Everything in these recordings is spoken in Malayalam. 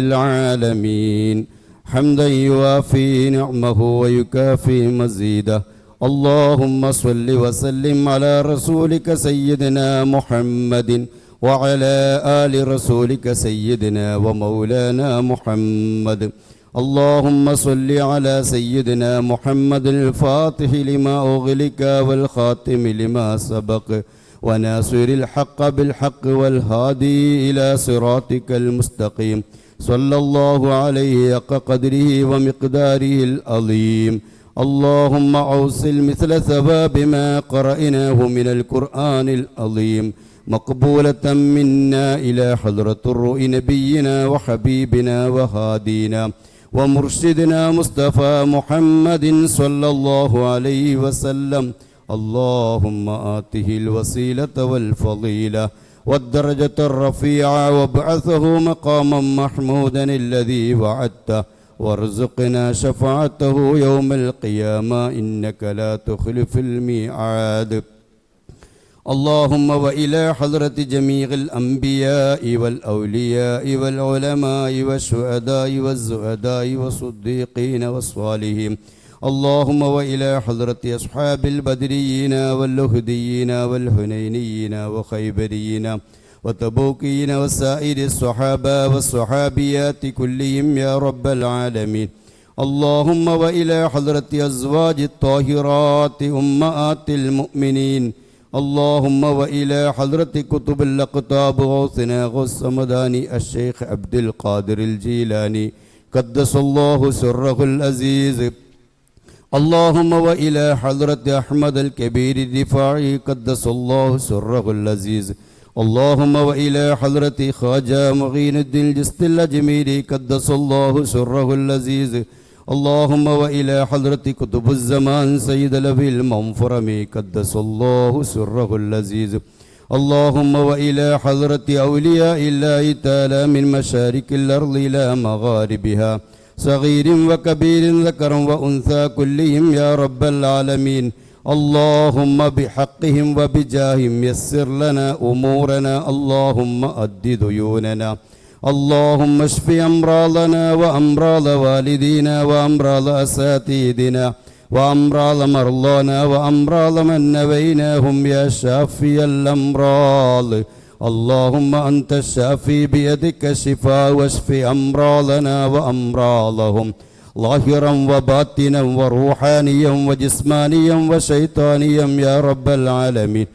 العالمين حمدا يوافي نعمه ويكافي مزيده اللهم صل وسلم على رسولك سيدنا محمد وعلى آل رسولك سيدنا ومولانا محمد اللهم صل على سيدنا محمد الفاتح لما أغلق والخاتم لما سبق وناصر الحق بالحق والهادي إلى صراطك المستقيم صلى الله عليه حق قدره ومقداره العظيم اللهم أوصل مثل ثواب ما قرأناه من القرآن العظيم مقبولة منا إلى حضرة الروح نبينا وحبيبنا وهادينا ومرشدنا مصطفى محمد صلى الله عليه وسلم اللهم آته الوسيلة والفضيلة والدرجة الرفيعة وابعثه مقاما محمودا الذي وعدته وارزقنا شفاعته يوم القيامة إنك لا تخلف الميعاد اللهم وإلى حضرة جميع الأنبياء والأولياء والعلماء والشهداء والزهداء والصديقين والصالحين اللهم وإلى حضرة أصحاب البدريين واللهديين والحنينيين وخيبريين وتبوكيين وسائر الصحابة والصحابيات كلهم يا رب العالمين اللهم وإلى حضرة أزواج الطاهرات أمهات المؤمنين اللهم وإلى حضرة كتب الأقطاب غوثنا غوث مداني الشيخ عبد القادر الجيلاني قدس الله سره العزيز اللهم وإلى حضرة أحمد الكبير الرفاعي قدس الله سره العزيز اللهم وإلى حضرة خواجة معين الدين الجست الأجميري قدس الله سره العزيز اللهم وإلى حضرة كتب الزمان سيد الأبي المنفرمي قدس الله سره العزيز اللهم وإلى حضرة أولياء الله تعالى من مشارق الأرض إلى مغاربها صغير وكبير ذكر وأنثى كلهم يا رب العالمين اللهم بحقهم وبجاههم يسر لنا أمورنا اللهم أد ديوننا اللهم اشف أمراضنا وأمراض والدينا وأمراض أساتذتنا وأمراض مرضانا وأمراض من نبيناهم يا شافي الأمراض اللهم أنت الشافي بيدك الشفاء واشف أمراضنا وأمراضهم ظاهرا وباطنا وروحانيا وجسمانيا وشيطانيا يا رب العالمين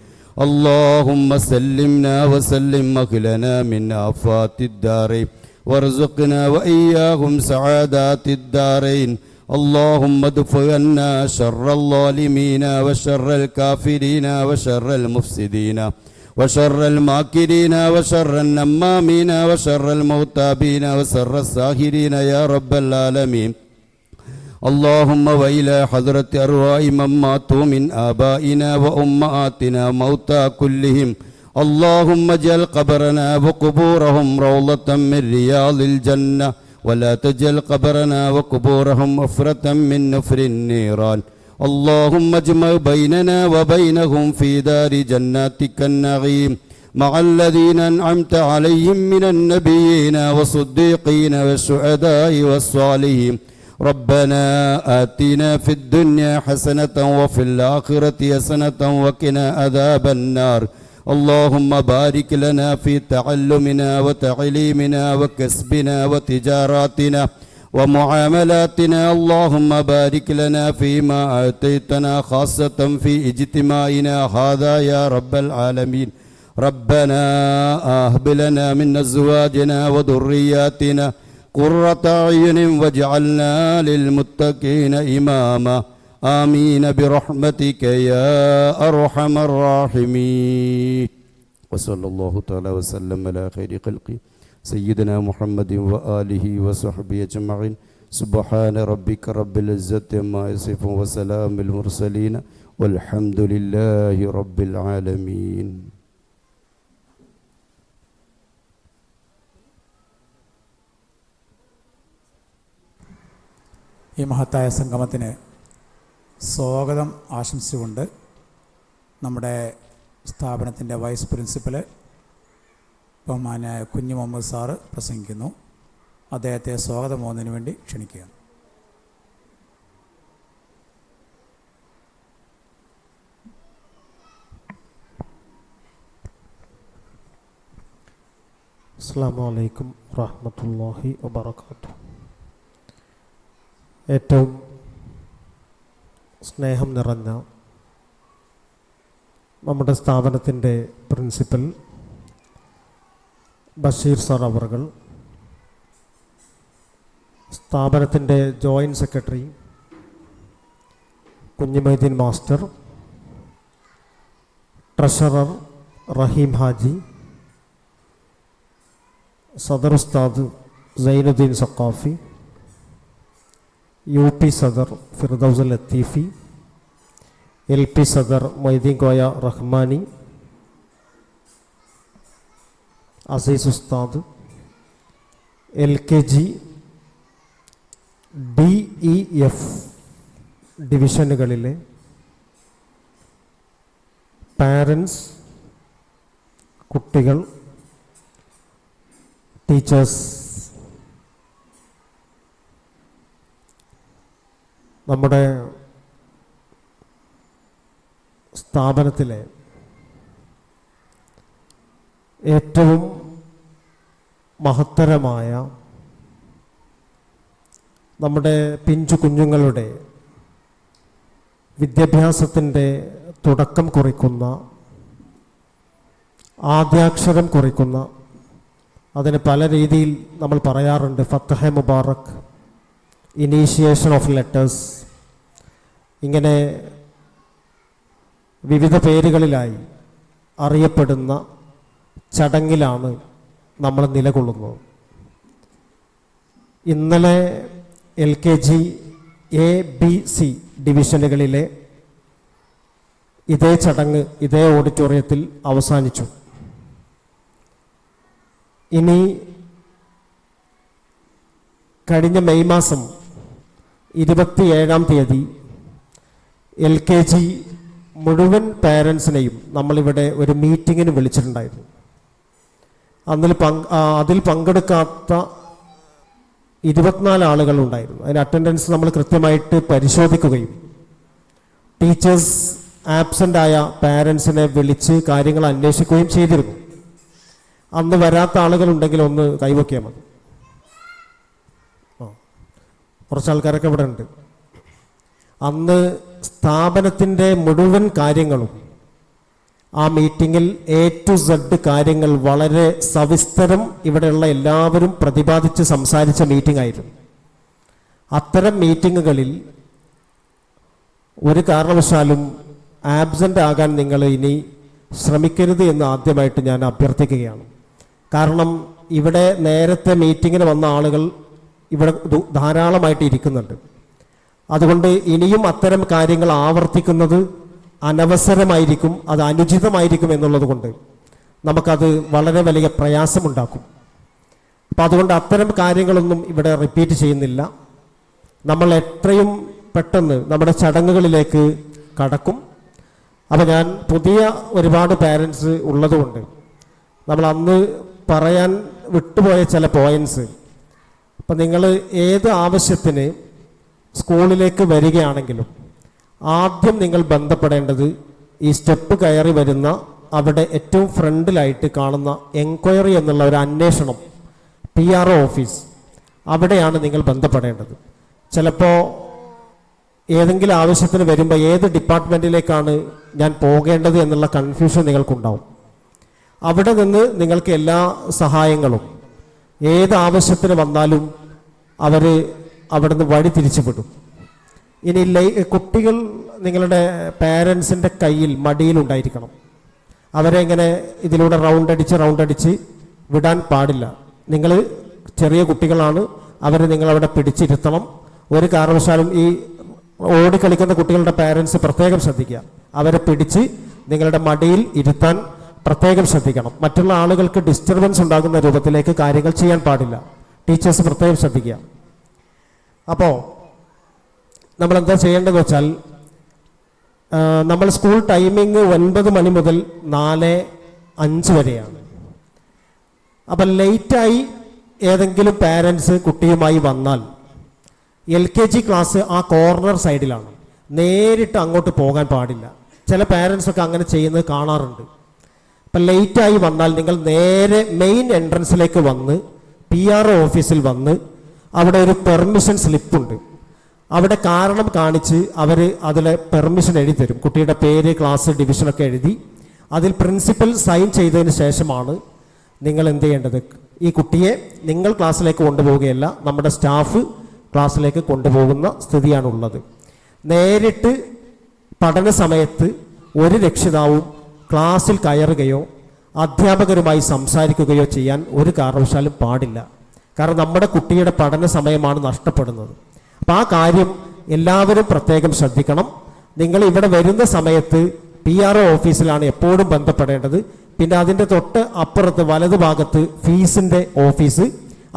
اللهم سلمنا وسلم أهلنا من آفات الدارين وارزقنا وإياهم سعادات الدارين اللهم ادفع عنا شر الظالمين وشر الكافرين وشر المفسدين وشر الماكرين وشر النمامين وشر المغتابين وشر الساحرين يا رب العالمين اللهم وإلى حضرة أرواح من ماتوا من آبائنا وأمهاتنا موتى كلهم اللهم اجعل قبرنا وقبورهم روضة من رياض الجنة ولا تجعل قبرنا وقبورهم حفرة من نفر النيران اللهم اجمع بيننا وبينهم في دار جناتك النعيم مع الذين أنعمت عليهم من النبيين والصديقين والشهداء والصالحين ربنا آتنا في الدنيا حسنة وفي الآخرة حسنة وقنا عذاب النار اللهم بارك لنا في تعلمنا وتعليمنا وكسبنا وتجاراتنا ومعاملاتنا اللهم بارك لنا فيما آتيتنا خاصة في اجتماعنا هذا يا رب العالمين ربنا هب لنا من أزواجنا وذرياتنا قرة أعين واجعلنا للمتقين إماما آمين برحمتك يا أرحم الراحمين وصلى الله تعالى وسلم على خير خلقه سيدنا محمد وآله وصحبه أجمعين سبحان ربك رب العزة عما يصفون وسلام المرسلين والحمد لله رب العالمين. ഈ മഹത്തായ സംഗമത്തിന് സ്വാഗതം ആശംസിച്ചുകൊണ്ട് നമ്മുടെ സ്ഥാപനത്തിൻ്റെ വൈസ് പ്രിൻസിപ്പൽ ബഹുമാന്യായ കുഞ്ഞു മുഹമ്മദ് സാറ് പ്രസംഗിക്കുന്നു. അദ്ദേഹത്തെ സ്വാഗതം ചെയ്യുന്നതിന് വേണ്ടി ക്ഷണിക്കുകയാണ്. അസ്സലാമു അലൈക്കും വറഹ്മത്തുള്ളാഹി വബറകാതുഹു. ഏറ്റവും സ്നേഹം നിറഞ്ഞ നമ്മുടെ സ്ഥാപനത്തിൻ്റെ പ്രിൻസിപ്പൽ ബഷീർ സാർ അവർകൾ, സ്ഥാപനത്തിൻ്റെ joint secretary Kunhimoideen master, treasurer Raheem Haji, സദർ ഉസ്താദ് സൈനുദ്ദീൻ സഖാഫി, യു പി സദർ ഫിർദൗസ് ലത്തീഫി, എൽ പി സദർ മൊയ്തീൻ കോയ റഹ്മാനി, അസീസ് ഉസ്താദ്, എൽ കെ ജി DEF ഡിവിഷനുകളിലെ പാരൻസ്, കുട്ടികൾ, ടീച്ചേഴ്സ്, നമ്മുടെ സ്ഥാപനത്തിലെ ഏറ്റവും മഹത്തരമായ നമ്മുടെ പിഞ്ചു കുഞ്ഞുങ്ങളുടെ വിദ്യാഭ്യാസത്തിൻ്റെ തുടക്കം കുറിക്കുന്ന, ആദ്യാക്ഷരം കുറിക്കുന്ന, അതിന് പല രീതിയിൽ നമ്മൾ പറയാറുണ്ട്, ഫത്ഹ മുബാറക്, ഇനീഷ്യേഷൻ ഓഫ് ലെറ്റേഴ്സ്, ഇങ്ങനെ വിവിധ പേരുകളിലായി അറിയപ്പെടുന്ന ചടങ്ങിലാണ് നമ്മൾ നിലകൊള്ളുന്നത്. ഇന്നലെ LKG ABC ഡിവിഷനുകളിലെ ഇതേ ചടങ്ങ് ഇതേ ഓഡിറ്റോറിയത്തിൽ അവസാനിച്ചു. ഇനി കഴിഞ്ഞ മെയ് മാസം 27-ാം തീയതി LKG മുഴുവൻ പാരൻസിനെയും നമ്മളിവിടെ ഒരു മീറ്റിങ്ങിന് വിളിച്ചിട്ടുണ്ടായിരുന്നു. അതിൽ പങ്കെടുക്കാത്ത 24 ആളുകളുണ്ടായിരുന്നു. അതിന് അറ്റൻഡൻസ് നമ്മൾ കൃത്യമായിട്ട് പരിശോധിക്കുകയും ടീച്ചേഴ്സ് ആബ്സെൻ്റ് ആയ പാരൻസിനെ വിളിച്ച് കാര്യങ്ങൾ അന്വേഷിക്കുകയും ചെയ്തിരുന്നു. അന്ന് വരാത്ത ആളുകളുണ്ടെങ്കിൽ ഒന്ന് കൈവയ്ക്കാൻ മതി. കുറച്ച് ആൾക്കാരൊക്കെ ഇവിടെ ഉണ്ട്. അന്ന് സ്ഥാപനത്തിൻ്റെ മുഴുവൻ കാര്യങ്ങളും ആ മീറ്റിങ്ങിൽ A to Z കാര്യങ്ങൾ വളരെ സവിസ്തരം ഇവിടെയുള്ള എല്ലാവരും പ്രതിപാദിച്ച് സംസാരിച്ച മീറ്റിംഗ് ആയിരുന്നു. അത്തരം മീറ്റിങ്ങുകളിൽ ഒരു കാരണവശാലും ആബ്സെൻ്റ് ആകാൻ നിങ്ങൾ ഇനി ശ്രമിക്കരുത് എന്ന് ആദ്യമായിട്ട് ഞാൻ അഭ്യർത്ഥിക്കുകയാണ്. കാരണം ഇവിടെ നേരത്തെ മീറ്റിങ്ങിന് വന്ന ആളുകൾ ഇവിടെ ധാരാളമായിട്ട് ഇരിക്കുന്നുണ്ട്. അതുകൊണ്ട് ഇനിയും അത്തരം കാര്യങ്ങൾ ആവർത്തിക്കുന്നത് അനവസരമായിരിക്കും, അത് അനുചിതമായിരിക്കും എന്നുള്ളത് കൊണ്ട് നമുക്കത് വളരെ വലിയ പ്രയാസമുണ്ടാക്കും. അപ്പം അതുകൊണ്ട് അത്തരം കാര്യങ്ങളൊന്നും ഇവിടെ റിപ്പീറ്റ് ചെയ്യുന്നില്ല. നമ്മൾ എത്രയും പെട്ടെന്ന് നമ്മുടെ ചടങ്ങുകളിലേക്ക് കടക്കും. അപ്പോൾ ഞാൻ പുതിയ ഒരുപാട് പാരൻസ് ഉള്ളതുകൊണ്ട് നമ്മൾ അന്ന് പറയാൻ വിട്ടുപോയ ചില പോയിൻറ്റ്സ്, അപ്പം നിങ്ങൾ ഏത് ആവശ്യത്തിന് സ്കൂളിലേക്ക് വരികയാണെങ്കിലും ആദ്യം നിങ്ങൾ ബന്ധപ്പെടേണ്ടത് ഈ സ്റ്റെപ്പ് കയറി വരുന്ന അവിടെ ഏറ്റവും ഫ്രണ്ടിലായിട്ട് കാണുന്ന എൻക്വയറി എന്നുള്ള ഒരു അന്വേഷണം, PRO ഓഫീസ്, അവിടെയാണ് നിങ്ങൾ ബന്ധപ്പെടേണ്ടത്. ചിലപ്പോൾ ഏതെങ്കിലും ആവശ്യത്തിന് വരുമ്പോൾ ഏത് ഡിപ്പാർട്ട്മെൻറ്റിലേക്കാണ് ഞാൻ പോകേണ്ടത് എന്നുള്ള കൺഫ്യൂഷൻ നിങ്ങൾക്കുണ്ടാവും. അവിടെ നിന്ന് നിങ്ങൾക്ക് എല്ലാ സഹായങ്ങളും ഏത് ആവശ്യത്തിന് വന്നാലും അവർ അവിടെ നിന്ന് വഴി തിരിച്ചു വിടും. ഇനി കുട്ടികൾ നിങ്ങളുടെ പാരൻസിൻ്റെ കയ്യിൽ മടിയിലുണ്ടായിരിക്കണം. അവരെ ഇങ്ങനെ ഇതിലൂടെ റൗണ്ട് അടിച്ച് വിടാൻ പാടില്ല. നിങ്ങൾ ചെറിയ കുട്ടികളാണ്, അവരെ നിങ്ങളവിടെ പിടിച്ചിരുത്തണം. ഒരു കാരണവശാലും ഈ ഓടിക്കളിക്കുന്ന കുട്ടികളുടെ പാരൻസ് പ്രത്യേകം ശ്രദ്ധിക്കുക. അവരെ പിടിച്ച് നിങ്ങളുടെ മടിയിൽ ഇരുത്താൻ പ്രത്യേകം ശ്രദ്ധിക്കണം. മറ്റുള്ള ആളുകൾക്ക് ഡിസ്റ്റർബൻസ് ഉണ്ടാകുന്ന രൂപത്തിലേക്ക് കാര്യങ്ങൾ ചെയ്യാൻ പാടില്ല. ടീച്ചേഴ്സ് പ്രത്യേകം ശ്രദ്ധിക്കുക. അപ്പോൾ നമ്മൾ എന്താ ചെയ്യേണ്ടതെന്ന് വെച്ചാൽ, നമ്മൾ സ്കൂൾ ടൈമിങ് 9 മണി മുതൽ 4:05 വരെയാണ്. അപ്പം ലേറ്റായി ഏതെങ്കിലും പാരൻസ് കുട്ടിയുമായി വന്നാൽ LKG ക്ലാസ് ആ കോർണർ സൈഡിലാണ്, നേരിട്ട് അങ്ങോട്ട് പോകാൻ പാടില്ല. ചില പാരൻസൊക്കെ അങ്ങനെ ചെയ്യുന്നത് കാണാറുണ്ട്. ഇപ്പം ലേറ്റായി വന്നാൽ നിങ്ങൾ നേരെ മെയിൻ എൻട്രൻസിലേക്ക് വന്ന് PRO ഓഫീസിൽ വന്ന് അവിടെ ഒരു പെർമിഷൻ സ്ലിപ്പുണ്ട്, അവിടെ കാരണം കാണിച്ച് അവർ അതിൽ പെർമിഷൻ എഴുതി തരും. കുട്ടിയുടെ പേര്, ക്ലാസ്, ഡിവിഷനൊക്കെ എഴുതി അതിൽ പ്രിൻസിപ്പൽ സൈൻ ചെയ്തതിന് ശേഷമാണ് നിങ്ങൾ എന്ത് ചെയ്യേണ്ടത്. ഈ കുട്ടിയെ നിങ്ങൾ ക്ലാസ്സിലേക്ക് കൊണ്ടുപോവുകയല്ല, നമ്മുടെ സ്റ്റാഫ് ക്ലാസ്സിലേക്ക് കൊണ്ടുപോകുന്ന സ്ഥിതിയാണുള്ളത്. നേരിട്ട് പഠന സമയത്ത് ഒരു രക്ഷിതാവും ക്ലാസ്സിൽ കയറുകയോ അധ്യാപകരുമായി സംസാരിക്കുകയോ ചെയ്യാൻ ഒരു കാരണവശാലും പാടില്ല. കാരണം നമ്മുടെ കുട്ടിയുടെ പഠന സമയമാണ് നഷ്ടപ്പെടുന്നത്. അപ്പം ആ കാര്യം എല്ലാവരും പ്രത്യേകം ശ്രദ്ധിക്കണം. നിങ്ങൾ ഇവിടെ വരുന്ന സമയത്ത് PRO ഓഫീസിലാണ് എപ്പോഴും ബന്ധപ്പെടേണ്ടത്. പിന്നെ അതിൻ്റെ തൊട്ട് അപ്പുറത്ത് വലതു ഭാഗത്ത് ഫീസിൻ്റെ ഓഫീസ്,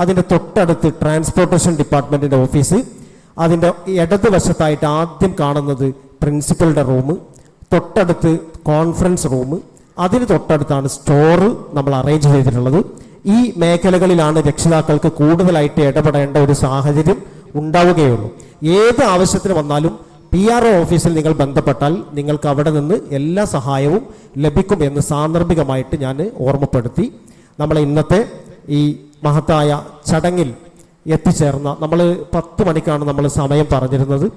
അതിൻ്റെ തൊട്ടടുത്ത് ട്രാൻസ്പോർട്ടേഷൻ ഡിപ്പാർട്ട്മെൻറ്റിൻ്റെ ഓഫീസ്, അതിൻ്റെ ഇടത് വശത്തായിട്ട് ആദ്യം കാണുന്നത് പ്രിൻസിപ്പളുടെ റൂം, തൊട്ടടുത്ത് കോൺഫറൻസ് റൂം, അതിന് തൊട്ടടുത്താണ് സ്റ്റോറ് നമ്മൾ അറേഞ്ച് ചെയ്തിട്ടുള്ളത്. ഈ മേഖലകളിലാണ് രക്ഷിതാക്കൾക്ക് കൂടുതലായിട്ട് ഇടപെടേണ്ട ഒരു സാഹചര്യം ഉണ്ടാവുകയുള്ളൂ. ഏത് ആവശ്യത്തിന് വന്നാലും PRO ഓഫീസിൽ നിങ്ങൾ ബന്ധപ്പെട്ടാൽ നിങ്ങൾക്ക് അവിടെ നിന്ന് എല്ലാ സഹായവും ലഭിക്കും എന്ന് സാന്ദർഭികമായിട്ട് ഞാൻ ഓർമ്മപ്പെടുത്തി. നമ്മളെ ഇന്നത്തെ ഈ മഹത്തായ ചടങ്ങിൽ എത്തിച്ചേർന്ന, നമ്മൾ 10 മണിക്കാണ് നമ്മൾ സമയം പറഞ്ഞിരുന്നത്.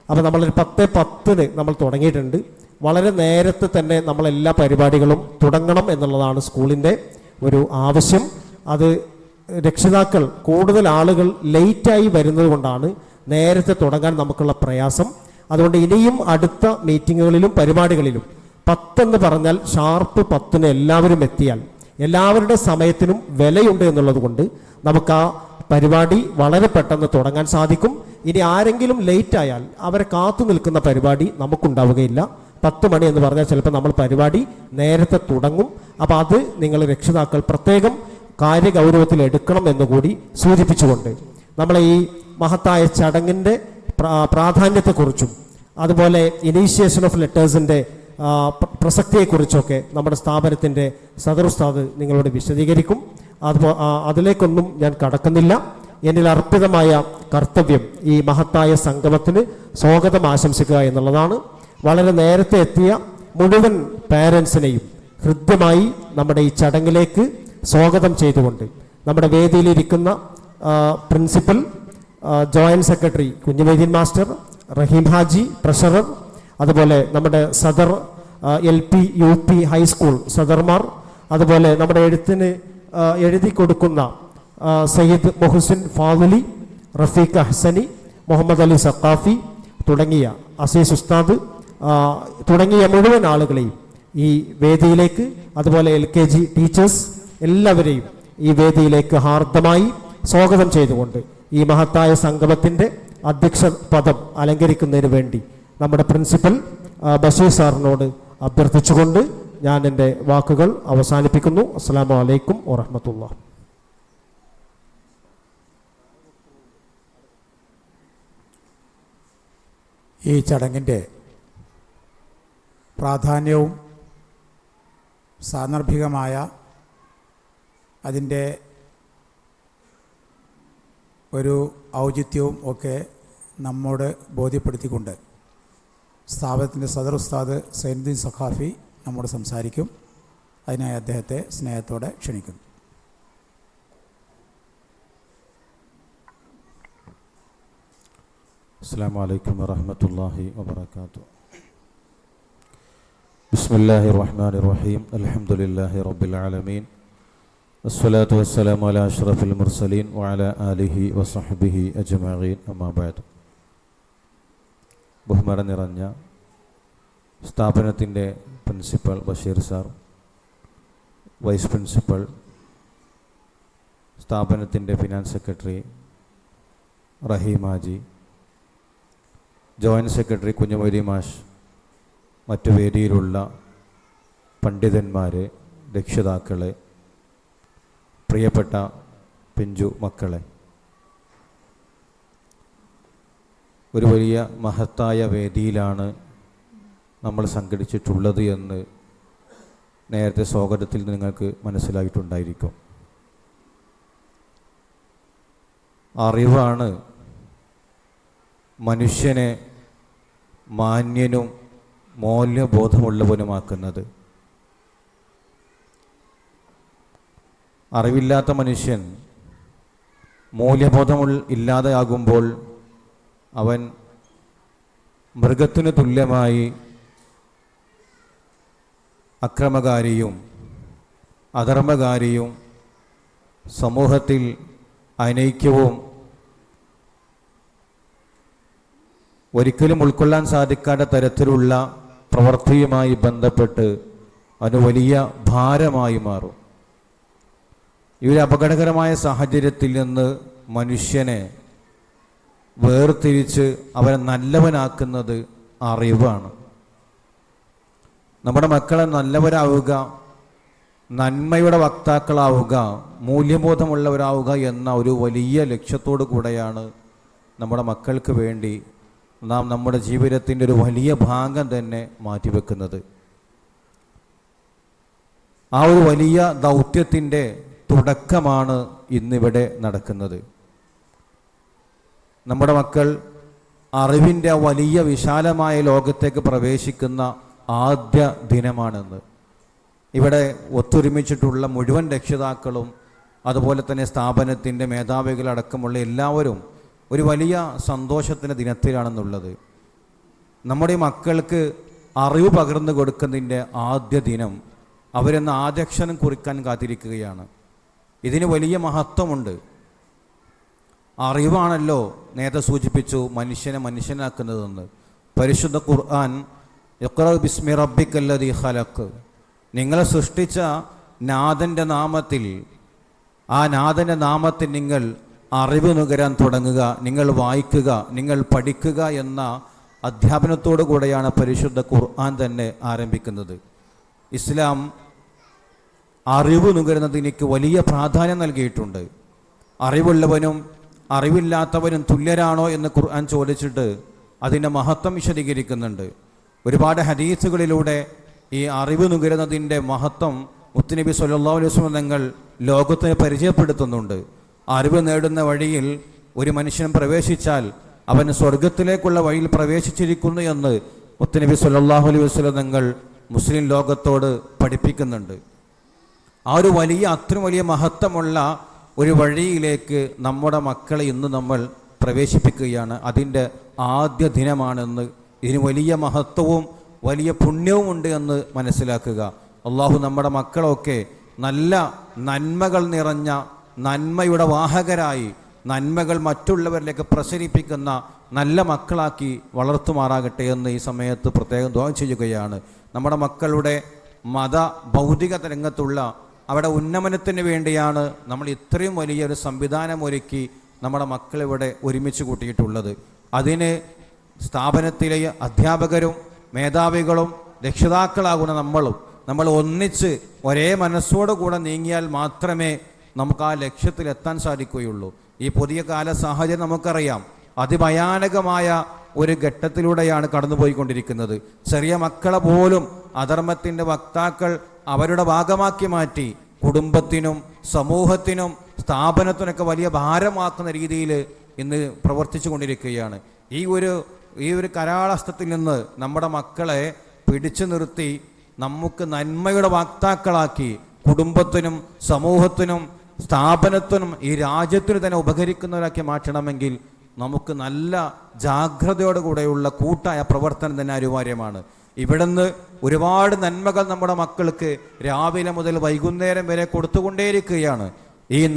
അപ്പോൾ നമ്മളൊരു 10:10 നമ്മൾ തുടങ്ങിയിട്ടുണ്ട്. വളരെ നേരത്തെ തന്നെ നമ്മളെല്ലാ പരിപാടികളും തുടങ്ങണം എന്നുള്ളതാണ് സ്കൂളിൻ്റെ ഒരു ആവശ്യം. അത് രക്ഷിതാക്കൾ കൂടുതൽ ആളുകൾ ലേറ്റായി വരുന്നത് കൊണ്ടാണ് നേരത്തെ തുടങ്ങാൻ നമുക്കുള്ള പ്രയാസം. അതുകൊണ്ട് ഇനിയും അടുത്ത മീറ്റിങ്ങുകളിലും പരിപാടികളിലും 10 എന്ന് പറഞ്ഞാൽ ഷാർപ്പ് 10 എല്ലാവരും എത്തിയാൽ എല്ലാവരുടെ സമയത്തിനും വിലയുണ്ട് എന്നുള്ളത് കൊണ്ട് നമുക്ക് ആ പരിപാടി വളരെ പെട്ടെന്ന് തുടങ്ങാൻ സാധിക്കും. ഇനി ആരെങ്കിലും ലേറ്റ് ആയാൽ അവരെ കാത്തു നിൽക്കുന്ന പരിപാടി നമുക്കുണ്ടാവുകയില്ല. 10 മണി എന്ന് പറഞ്ഞാൽ ചിലപ്പോൾ നമ്മൾ പരിപാടി നേരത്തെ തുടങ്ങും. അപ്പോൾ അത് നിങ്ങൾ രക്ഷിതാക്കൾ പ്രത്യേകം കാര്യഗൗരവത്തിൽ എടുക്കണം എന്നുകൂടി സൂചിപ്പിച്ചുകൊണ്ട് നമ്മളെ ഈ മഹത്തായ ചടങ്ങിൻ്റെ പ്രാധാന്യത്തെക്കുറിച്ചും അതുപോലെ ഇനീഷ്യേഷൻ ഓഫ് ലെറ്റേഴ്സിൻ്റെ പ്രസക്തിയെക്കുറിച്ചൊക്കെ നമ്മുടെ സ്ഥാപനത്തിൻ്റെ സദർ ഉസ്താദ് നിങ്ങളോട് വിശദീകരിക്കും. അതിലേക്കൊന്നും ഞാൻ കടക്കുന്നില്ല. എന്നിൽ അർപ്പിതമായ കർത്തവ്യം ഈ മഹത്തായ സംഗമത്തിന് സ്വാഗതം ആശംസിക്കുക എന്നുള്ളതാണ്. വളരെ നേരത്തെ എത്തിയ മുഴുവൻ പാരൻസിനെയും ഹൃദ്യമായി നമ്മുടെ ഈ ചടങ്ങിലേക്ക് സ്വാഗതം ചെയ്തുകൊണ്ട് നമ്മുടെ വേദിയിലിരിക്കുന്ന principal, joint secretary Kunhumaideen master, Raheem Haji treasurer, അതുപോലെ നമ്മുടെ സദർ LP UP ഹൈസ്കൂൾ സദർമാർ, അതുപോലെ നമ്മുടെ എഴുതി കൊടുക്കുന്ന സയ്യിദ് മുഹസിൻ ഫാദലി, റഫീഖ് അഹ്സനി, മുഹമ്മദ് അലി സഖാഫി തുടങ്ങിയ അസീസ് ഉസ്താദ് തുടങ്ങിയ മുഴുവൻ ആളുകളെയും ഈ വേദിയിലേക്ക്, അതുപോലെ LKG ടീച്ചേഴ്സ് എല്ലാവരെയും ഈ വേദിയിലേക്ക് ഹാർദമായി സ്വാഗതം ചെയ്തുകൊണ്ട് ഈ മഹത്തായ സംഗമത്തിൻ്റെ അധ്യക്ഷ പദം അലങ്കരിക്കുന്നതിന് വേണ്ടി നമ്മുടെ പ്രിൻസിപ്പൽ ബഷീർ സാറിനോട് അഭ്യർത്ഥിച്ചുകൊണ്ട് ഞാൻ എൻ്റെ വാക്കുകൾ അവസാനിപ്പിക്കുന്നു. അസ്സലാമു അലൈക്കും വറഹ്മത്തുള്ളാഹി. ഈ ചടങ്ങിൻ്റെ പ്രാധാന്യവും സാന്ദർഭികമായ അതിൻ്റെ ഒരു ഔചിത്യവും ഒക്കെ നമ്മോട് ബോധ്യപ്പെടുത്തിക്കൊണ്ട് സ്ഥാപനത്തിൻ്റെ സദർ ഉസ്താദ് സൈനുദ്ദീൻ സഖാഫി നമ്മോട് സംസാരിക്കും. അതിനായി അദ്ദേഹത്തെ സ്നേഹത്തോടെ ക്ഷണിക്കുന്നു. അസ്സലാമു അലൈക്കും വറഹ്മത്തുള്ളാഹി വബറകാതുഹു. ബിസ്മില്ലാഹിർ റഹ്മാനിർ റഹീം. അൽഹംദുലില്ലാഹി റബ്ബിൽ ആലമീൻ. അസ്സലാത്തു വസ്സലാമു അലാ അഷ്റഫിൽ മുർസലീൻ വഅലാ ആലിഹി വസഹ്ബിഹി അജ്മഈൻ. അമ്മാ ബഅദ്. ബഹുമാനം നിറഞ്ഞ സ്ഥാപനത്തിൻ്റെ principal Basheer sir, vice principal, സ്ഥാപനത്തിൻ്റെ finance secretary Rahim Haji, joint secretary Kunjumoideen മാഷ്, മറ്റു വേദിയിലുള്ള പണ്ഡിതന്മാരെ, രക്ഷിതാക്കളെ, പ്രിയപ്പെട്ട പിഞ്ചു മക്കളെ, ഒരു വലിയ മഹത്തായ വേദിയിലാണ് നമ്മൾ സംഘടിച്ചിട്ടുള്ളത് എന്ന് നേരത്തെ സ്വാഗതത്തിൽ നിങ്ങൾക്ക് മനസ്സിലായിട്ടുണ്ടായിരിക്കും. അറിവാണ് മനുഷ്യനെ മാന്യനും മൂല്യബോധമുള്ളവനുമാക്കുന്നത്. അറിവില്ലാത്ത മനുഷ്യൻ മൂല്യബോധം ഇല്ലാതെയാകുമ്പോൾ അവൻ മൃഗത്തിനു തുല്യമായി അക്രമകാരിയും അധർമ്മകാരിയും സമൂഹത്തിൽ അനൈക്യവും ഒരിക്കലും ഉൾക്കൊള്ളാൻ സാധിക്കാത്ത തരത്തിലുള്ള പ്രവൃത്തിയുമായി ബന്ധപ്പെട്ട് അത് വലിയ ഭാരമായി മാറും. ഈ ഒരു അപകടകരമായ സാഹചര്യത്തിൽ നിന്ന് മനുഷ്യനെ വേർതിരിച്ച് അവനെ നല്ലവനാക്കുന്നത് അറിവാണ്. നമ്മുടെ മക്കളെ നല്ലവരാവുക, നന്മയുടെ വക്താക്കളാവുക, മൂല്യബോധമുള്ളവരാവുക എന്ന ഒരു വലിയ ലക്ഷ്യത്തോടു കൂടെയാണ് നമ്മുടെ മക്കൾക്ക് വേണ്ടി നാം നമ്മുടെ ജീവിതത്തിൻ്റെ ഒരു വലിയ ഭാഗം തന്നെ മാറ്റിവെക്കുന്നത്. ആ ഒരു വലിയ ദൗത്യത്തിൻ്റെ തുടക്കമാണ് ഇന്നിവിടെ നടക്കുന്നത്. നമ്മുടെ മക്കൾ അറിവിൻ്റെ വലിയ വിശാലമായ ലോകത്തേക്ക് പ്രവേശിക്കുന്ന ആദ്യ ദിനമാണെന്ന് ഇവിടെ ഒത്തൊരുമിച്ചിട്ടുള്ള മുഴുവൻ രക്ഷിതാക്കളും അതുപോലെ തന്നെ സ്ഥാപനത്തിൻ്റെ മേധാവികളടക്കമുള്ള എല്ലാവരും ഒരു വലിയ സന്തോഷത്തിൻ്റെ ദിനത്തിലാണെന്നുള്ളത്. നമ്മുടെ മക്കൾക്ക് അറിവ് പകർന്നു കൊടുക്കുന്നതിൻ്റെ ആദ്യ ദിനം അവരെന്ന് ആദ്യാക്ഷരം കുറിക്കാൻ കാത്തിരിക്കുകയാണ്. ഇതിന് വലിയ മഹത്വമുണ്ട്. അറിവാണല്ലോ നേരത്തെ സൂചിപ്പിച്ചു മനുഷ്യനെ മനുഷ്യനാക്കുന്നതെന്ന്. പരിശുദ്ധ ഖുർആൻ ഇഖ്റ ബിസ്മി റബ്ബിക്കല്ലദീ ഖലഖ്, നിങ്ങളെ സൃഷ്ടിച്ച നാഥൻ്റെ നാമത്തിൽ, ആ നാഥൻ്റെ നാമത്തിൽ നിങ്ങൾ അറിവ് നുകരാൻ തുടങ്ങുക, നിങ്ങൾ വായിക്കുക, നിങ്ങൾ പഠിക്കുക എന്ന അധ്യാപനത്തോടു കൂടെയാണ് പരിശുദ്ധ ഖുർആൻ തന്നെ ആരംഭിക്കുന്നത്. ഇസ്ലാം അറിവ് നുകരുന്നതിന് വലിയ പ്രാധാന്യം നൽകിയിട്ടുണ്ട്. അറിവുള്ളവനും അറിവില്ലാത്തവനും തുല്യരാണോ എന്ന് ഖുർആൻ ചോദിച്ചിട്ട് അതിൻ്റെ മഹത്വം വിശദീകരിക്കുന്നുണ്ട്. ഒരുപാട് ഹദീസുകളിലൂടെ ഈ അറിവ് നുകരുന്നതിൻ്റെ മഹത്വം മുത്തുനബി സല്ലല്ലാഹു അലൈഹി വസല്ലം തങ്ങൾ ലോകത്തിന് പരിചയപ്പെടുത്തുന്നുണ്ട്. അറിവ് നേടുന്ന വഴിയിൽ ഒരു മനുഷ്യൻ പ്രവേശിച്ചാൽ അവൻ സ്വർഗത്തിലേക്കുള്ള വഴിയിൽ പ്രവേശിച്ചിരിക്കുന്നു എന്ന് മുത്തുനബി സല്ലല്ലാഹു അലൈഹി വസല്ലം തങ്ങൾ മുസ്ലിം ലോകത്തോട് പഠിപ്പിക്കുന്നുണ്ട്. ആ ഒരു അത്രയും വലിയ മഹത്വമുള്ള ഒരു വഴിയിലേക്ക് നമ്മുടെ മക്കളെ ഇന്ന് നമ്മൾ പ്രവേശിപ്പിക്കുകയാണ്. അതിൻ്റെ ആദ്യ ദിനമാണെന്ന്, ഇതിന് വലിയ മഹത്വവും വലിയ പുണ്യവുമുണ്ട് എന്ന് മനസ്സിലാക്കുക. അള്ളാഹു നമ്മുടെ മക്കളൊക്കെ നല്ല നന്മകൾ നിറഞ്ഞ നന്മയുടെ വാഹകരായി നന്മകൾ മറ്റുള്ളവരിലേക്ക് പ്രസരിപ്പിക്കുന്ന നല്ല മക്കളാക്കി വളർത്തുമാറാകട്ടെ എന്ന് ഈ സമയത്ത് പ്രത്യേകം ദുആ ചെയ്യുകയാണ്. നമ്മുടെ മക്കളുടെ ഭൗതിക രംഗത്തുള്ള അവിടെ ഉന്നമനത്തിന് വേണ്ടിയാണ് നമ്മൾ ഇത്രയും വലിയൊരു സംവിധാനം ഒരുക്കി നമ്മുടെ മക്കളിവിടെ ഒരുമിച്ച് കൂട്ടിയിട്ടുള്ളത്. അതിന് സ്ഥാപനത്തിലെ അധ്യാപകരും മേധാവികളും രക്ഷിതാക്കളാകുന്ന നമ്മൾ ഒന്നിച്ച് ഒരേ മനസ്സോടു കൂടെ നീങ്ങിയാൽ മാത്രമേ നമുക്ക് ആ ലക്ഷ്യത്തിലെത്താൻ സാധിക്കുകയുള്ളൂ. ഈ പുതിയ കാല സാഹചര്യം നമുക്കറിയാം, അതിഭയാനകമായ ഒരു ഘട്ടത്തിലൂടെയാണ് കടന്നുപോയിക്കൊണ്ടിരിക്കുന്നത്. ചെറിയ മക്കളെ പോലും അധർമ്മത്തിൻ്റെ വക്താക്കൾ അവരുടെ ഭാഗമാക്കി മാറ്റി കുടുംബത്തിനും സമൂഹത്തിനും സ്ഥാപനത്തിനൊക്കെ വലിയ ഭാരമാക്കുന്ന രീതിയിൽ ഇന്ന് പ്രവർത്തിച്ചു കൊണ്ടിരിക്കുകയാണ്. ഈ ഒരു കരാളഹസ്തത്തിൽ നിന്ന് നമ്മുടെ മക്കളെ പിടിച്ചു നിർത്തി നമുക്ക് നന്മയുടെ വക്താക്കളാക്കി കുടുംബത്തിനും സമൂഹത്തിനും സ്ഥാപനത്തിനും ഈ രാജ്യത്തിന് തന്നെ ഉപകരിക്കുന്നവരാക്കി മാറ്റണമെങ്കിൽ നമുക്ക് നല്ല ജാഗ്രതയോടുകൂടെയുള്ള കൂട്ടായ പ്രവർത്തനം തന്നെ അനിവാര്യമാണ്. ഇവിടുന്ന് ഒരുപാട് നന്മകൾ നമ്മുടെ മക്കൾക്ക് രാവിലെ മുതൽ വൈകുന്നേരം വരെ കൊടുത്തുകൊണ്ടേയിരിക്കുകയാണ്. ഈ